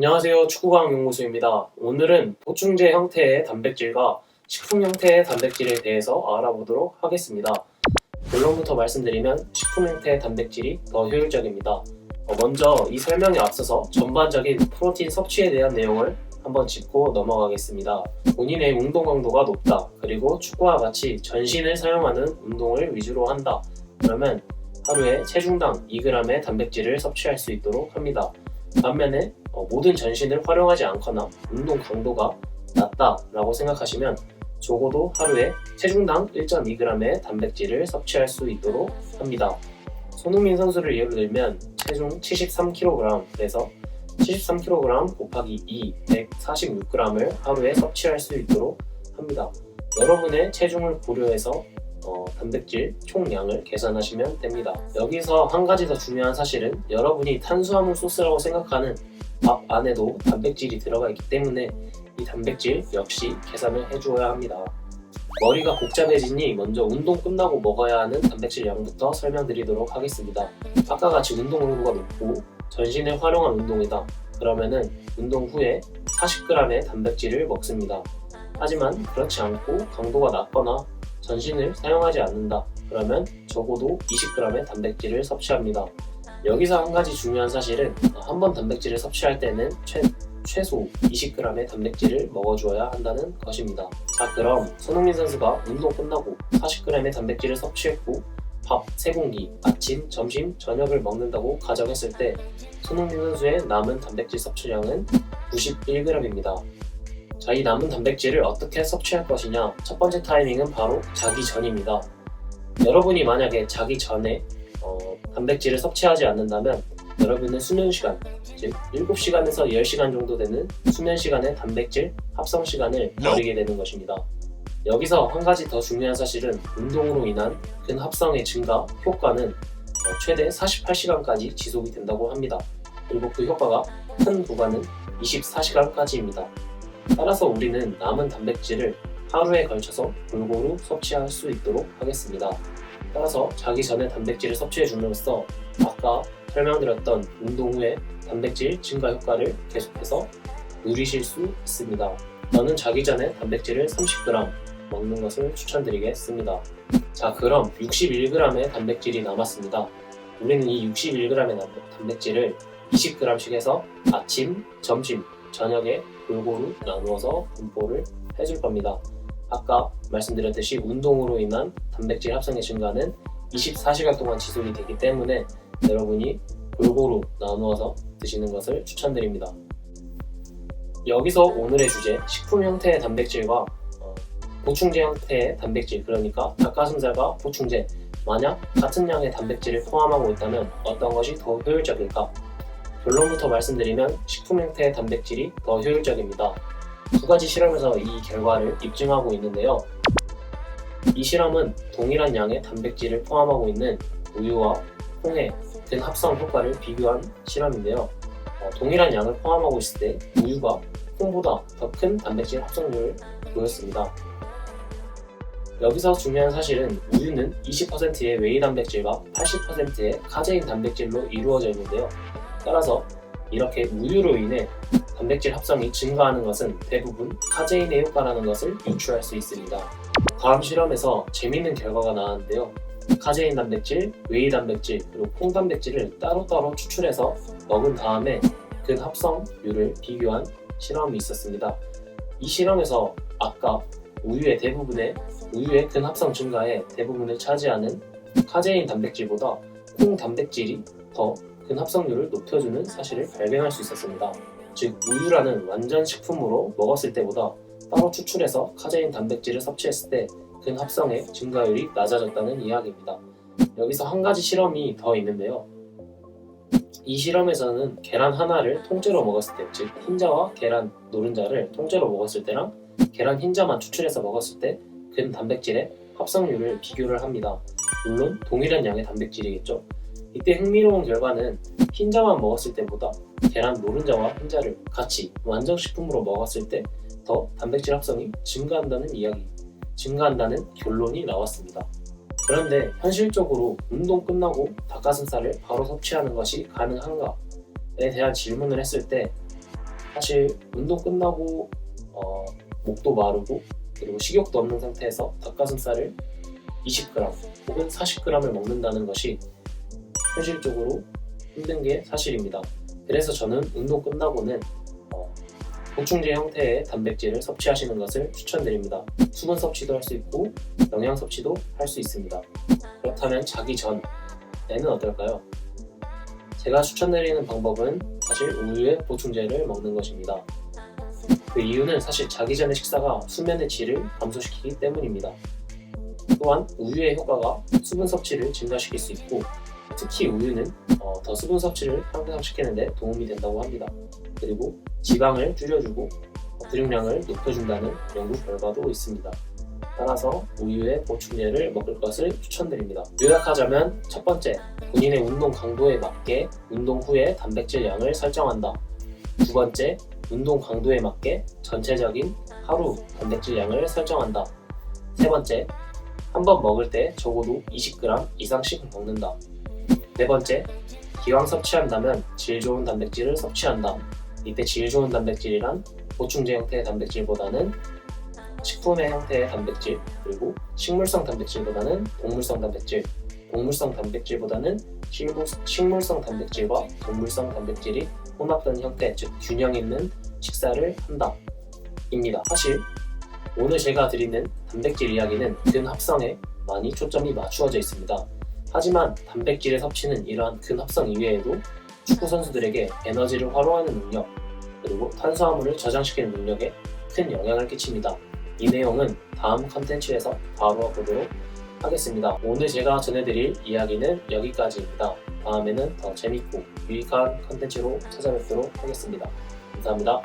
안녕하세요. 축구과학 연구소입니다. 오늘은 보충제 형태의 단백질과 식품 형태의 단백질에 대해서 알아보도록 하겠습니다. 결론부터 말씀드리면 식품 형태의 단백질이 더 효율적입니다. 먼저 이 설명에 앞서서 전반적인 프로틴 섭취에 대한 내용을 한번 짚고 넘어가겠습니다. 본인의 운동 강도가 높다, 그리고 축구와 같이 전신을 사용하는 운동을 위주로 한다. 그러면 하루에 체중당 2g의 단백질을 섭취할 수 있도록 합니다. 반면에 모든 전신을 활용하지 않거나 운동 강도가 낮다라고 생각하시면 적어도 하루에 체중당 1.2g의 단백질을 섭취할 수 있도록 합니다. 손흥민 선수를 예로 들면 체중 73kg에서 73kg 곱하기 2, 146g을 하루에 섭취할 수 있도록 합니다. 여러분의 체중을 고려해서 단백질 총량을 계산하시면 됩니다. 여기서 한 가지 더 중요한 사실은 여러분이 탄수화물 소스라고 생각하는 밥 안에도 단백질이 들어가 있기 때문에 이 단백질 역시 계산을 해주어야 합니다. 머리가 복잡해지니 먼저 운동 끝나고 먹어야 하는 단백질 양부터 설명드리도록 하겠습니다. 아까 같이 운동 강도가 높고 전신을 활용한 운동이다. 그러면은 운동 후에 40g의 단백질을 먹습니다. 하지만 그렇지 않고 강도가 낮거나 전신을 사용하지 않는다. 그러면 적어도 20g의 단백질을 섭취합니다. 여기서 한 가지 중요한 사실은 한 번 단백질을 섭취할 때는 최소 20g의 단백질을 먹어주어야 한다는 것입니다. 자, 그럼 손흥민 선수가 운동 끝나고 40g의 단백질을 섭취했고 밥 3공기, 아침, 점심, 저녁을 먹는다고 가정했을 때 손흥민 선수의 남은 단백질 섭취량은 91g입니다. 자, 이 남은 단백질을 어떻게 섭취할 것이냐? 첫 번째 타이밍은 바로 자기 전입니다. 여러분이 만약에 자기 전에 단백질을 섭취하지 않는다면 여러분은 수면 시간, 즉 7시간에서 10시간 정도 되는 수면 시간의 단백질 합성 시간을 버리게 되는 것입니다. 여기서 한 가지 더 중요한 사실은 운동으로 인한 근합성의 증가 효과는 최대 48시간까지 지속이 된다고 합니다. 그리고 그 효과가 큰 구간은 24시간까지입니다. 따라서 우리는 남은 단백질을 하루에 걸쳐서 골고루 섭취할 수 있도록 하겠습니다. 따라서 자기 전에 단백질을 섭취해 줌으로써 아까 설명드렸던 운동 후에 단백질 증가 효과를 계속해서 누리실 수 있습니다. 저는 자기 전에 단백질을 30g 먹는 것을 추천드리겠습니다. 자, 그럼 61g의 단백질이 남았습니다. 우리는 이 61g의 단백질을 20g씩 해서 아침, 점심, 저녁에 골고루 나누어서 분포를 해줄 겁니다. 아까 말씀드렸듯이 운동으로 인한 단백질 합성의 증가는 24시간 동안 지속이 되기 때문에 여러분이 골고루 나누어서 드시는 것을 추천드립니다. 여기서 오늘의 주제, 식품 형태의 단백질과 보충제 형태의 단백질, 그러니까 닭가슴살과 보충제, 만약 같은 양의 단백질을 포함하고 있다면 어떤 것이 더 효율적일까? 결론부터 말씀드리면 식품 형태의 단백질이 더 효율적입니다. 두 가지 실험에서 이 결과를 입증하고 있는데요. 이 실험은 동일한 양의 단백질을 포함하고 있는 우유와 콩의 근합성 효과를 비교한 실험인데요. 동일한 양을 포함하고 있을 때 우유가 콩보다 더 큰 단백질 합성률을 보였습니다. 여기서 중요한 사실은 우유는 20%의 웨이 단백질과 80%의 카제인 단백질로 이루어져 있는데요. 따라서 이렇게 우유로 인해 단백질 합성이 증가하는 것은 대부분 카제인의 효과라는 것을 유추할 수 있습니다. 다음 실험에서 재미있는 결과가 나왔는데요. 카제인 단백질, 웨이 단백질, 그리고 콩 단백질을 따로따로 추출해서 먹은 다음에 근합성률을 비교한 실험이 있었습니다. 이 실험에서 아까 우유의 근합성 증가에 대부분을 차지하는 카제인 단백질보다 콩 단백질이 더 근합성률을 높여주는 사실을 발견할 수 있었습니다. 즉, 우유라는 완전 식품으로 먹었을 때보다 따로 추출해서 카제인 단백질을 섭취했을 때 근합성의 증가율이 낮아졌다는 이야기입니다. 여기서 한 가지 실험이 더 있는데요. 이 실험에서는 계란 하나를 통째로 먹었을 때, 즉 흰자와 계란 노른자를 통째로 먹었을 때랑 계란 흰자만 추출해서 먹었을 때 근단백질의 합성률을 비교를 합니다. 물론 동일한 양의 단백질이겠죠. 이때 흥미로운 결과는 흰자만 먹었을 때보다 계란 노른자와 흰자를 같이 완전 식품으로 먹었을 때 더 단백질 합성이 증가한다는 결론이 나왔습니다. 그런데 현실적으로 운동 끝나고 닭가슴살을 바로 섭취하는 것이 가능한가에 대한 질문을 했을 때 사실 운동 끝나고 목도 마르고 그리고 식욕도 없는 상태에서 닭가슴살을 20g 혹은 40g을 먹는다는 것이 현실적으로 힘든 게 사실입니다. 그래서 저는 운동 끝나고는 보충제 형태의 단백질을 섭취하시는 것을 추천드립니다. 수분 섭취도 할 수 있고 영양 섭취도 할 수 있습니다. 그렇다면 자기 전에는 어떨까요? 제가 추천드리는 방법은 사실 우유에 보충제를 먹는 것입니다. 그 이유는 사실 자기 전의 식사가 수면의 질을 감소시키기 때문입니다. 또한 우유의 효과가 수분 섭취를 증가시킬 수 있고 특히 우유는 더 수분 섭취를 향상시키는 데 도움이 된다고 합니다. 그리고 지방을 줄여주고 근육량을 높여준다는 연구 결과도 있습니다. 따라서 우유에 보충제를 먹을 것을 추천드립니다. 요약하자면 첫 번째, 본인의 운동 강도에 맞게 운동 후에 단백질 양을 설정한다. 두 번째, 운동 강도에 맞게 전체적인 하루 단백질 양을 설정한다. 세 번째, 한 번 먹을 때 적어도 20g 이상씩 먹는다. 네 번째, 기왕 섭취한다면 질 좋은 단백질을 섭취한다. 이때 질 좋은 단백질이란 보충제 형태의 단백질보다는 식품의 형태의 단백질, 그리고 식물성 단백질보다는 동물성 단백질, 동물성 단백질보다는 식물성 단백질과 동물성 단백질이 혼합된 형태, 즉 균형 있는 식사를 한다 입니다. 사실 오늘 제가 드리는 단백질 이야기는 근합성에 많이 초점이 맞추어져 있습니다. 하지만 단백질의 섭취는 이러한 근합성 이외에도 축구 선수들에게 에너지를 활용하는 능력, 그리고 탄수화물을 저장시키는 능력에 큰 영향을 끼칩니다. 이 내용은 다음 컨텐츠에서 다루어 보도록 하겠습니다. 오늘 제가 전해드릴 이야기는 여기까지입니다. 다음에는 더 재밌고 유익한 컨텐츠로 찾아뵙도록 하겠습니다. 감사합니다.